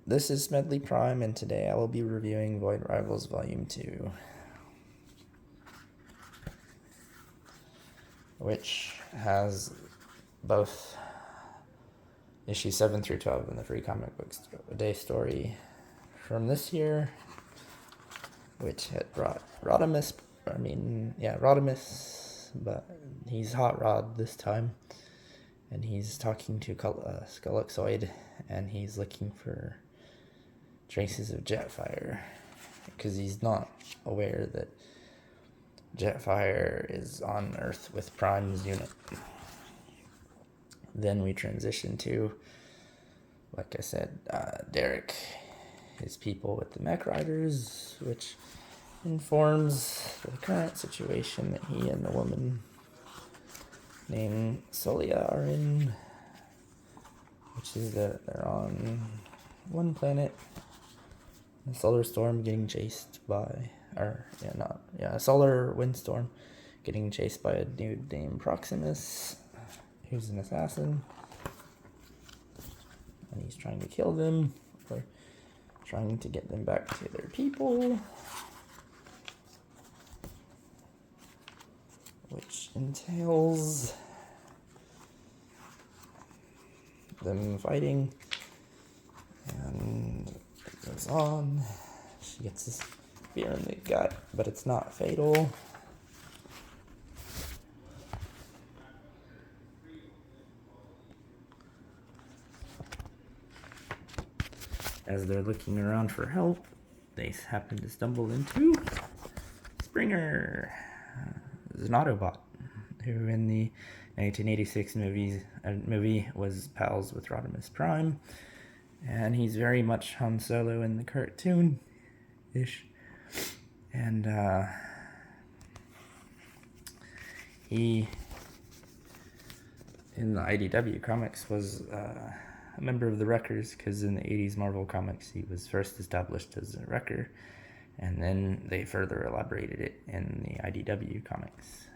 This is Smedley Prime, and today I will be reviewing Void Rivals Volume 2, which has both issues 7 through 12 in the free comic books a day story from this year, which had brought Rodimus, but he's Hot Rod this time, and he's talking to Skulloxoid, and he's looking for traces of Jetfire, because he's not aware that Jetfire is on Earth with Prime's unit. Then we transition to, like I said, Derek, his people with the Mech Riders, which informs the current situation that he and the woman named Solia are in, which is that they're on one planet, a solar storm getting chased by, a solar windstorm getting chased by a dude named Proximus, who's an assassin, and he's trying to kill them, or trying to get them back to their people, which entails them fighting, and it goes on. She gets this spear in the gut, but it's not fatal. As they're looking around for help, they happen to stumble into Springer, an Autobot, who in the 1986 movie was pals with Rodimus Prime, and he's very much Han Solo in the cartoon-ish, and he, in the IDW comics, was a member of the Wreckers, because in the 80s Marvel comics he was first established as a Wrecker, and then they further elaborated it in the IDW comics.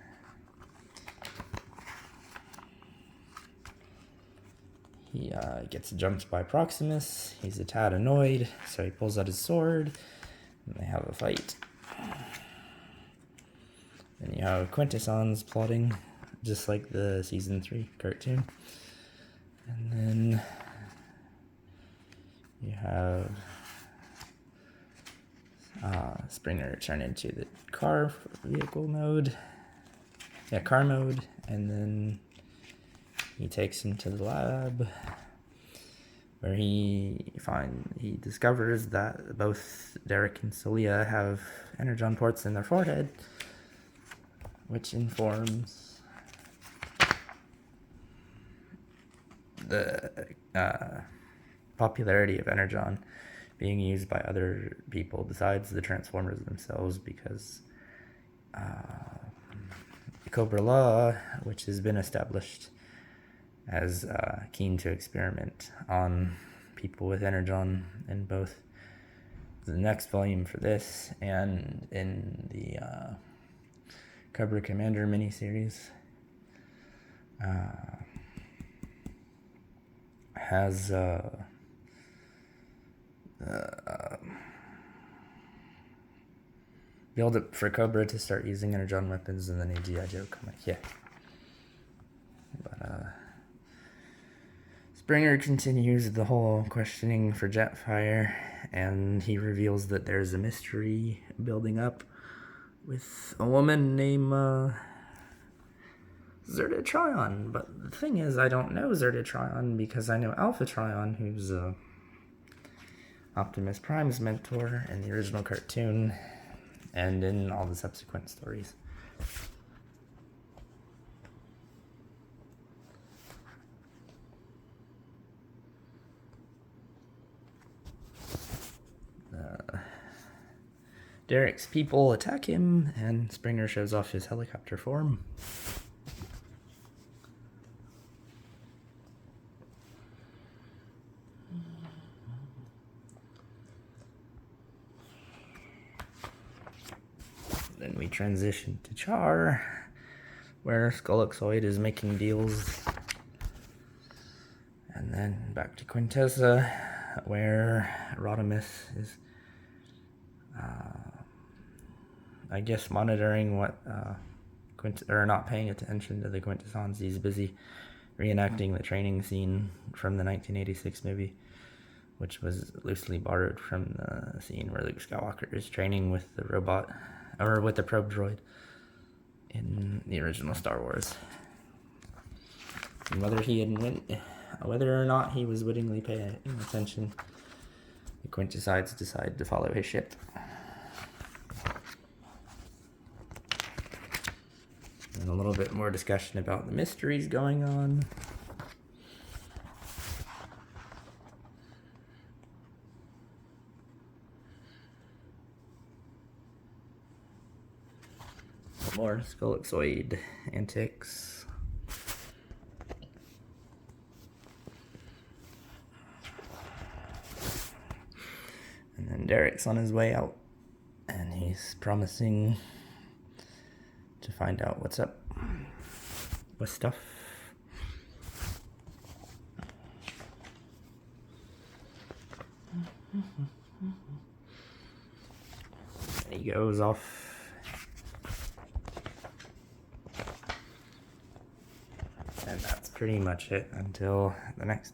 He gets jumped by Proximus. He's a tad annoyed, so he pulls out his sword, and they have a fight. Then you have Quintessons plotting, just like the Season 3 cartoon. And then you have Springer turn into the car mode, and then he takes him to the lab, where he discovers that both Derek and Solia have energon ports in their forehead, which informs the popularity of energon being used by other people besides the Transformers themselves, because Cobra Law, which has been established as keen to experiment on people with energon in both the next volume for this and in the Cobra Commander miniseries, has build up for Cobra to start using energon weapons in the new G.I. Joe comic. But Springer continues the whole questioning for Jetfire, and he reveals that there's a mystery building up with a woman named Zerta Trion. But the thing is, I don't know Zerta Trion because I know Alpha Trion, who's Optimus Prime's mentor in the original cartoon and in all the subsequent stories. Derek's people attack him, and Springer shows off his helicopter form. Then we transition to Char, where Skulloxoid is making deals. And then back to Quintessa, where Rodimus is, I guess, monitoring what or not paying attention to the Quintessons. He's busy reenacting the training scene from the 1986 movie, which was loosely borrowed from the scene where Luke Skywalker is training with the robot, or with the probe droid in the original Star Wars. And whether or not he was wittingly paying attention, the Quintessides decide to follow his ship. And a little bit more discussion about the mysteries going on. More Skullixoid antics. And then Derek's on his way out, and he's promising to find out what's up with stuff. And he goes off. And that's pretty much it until the next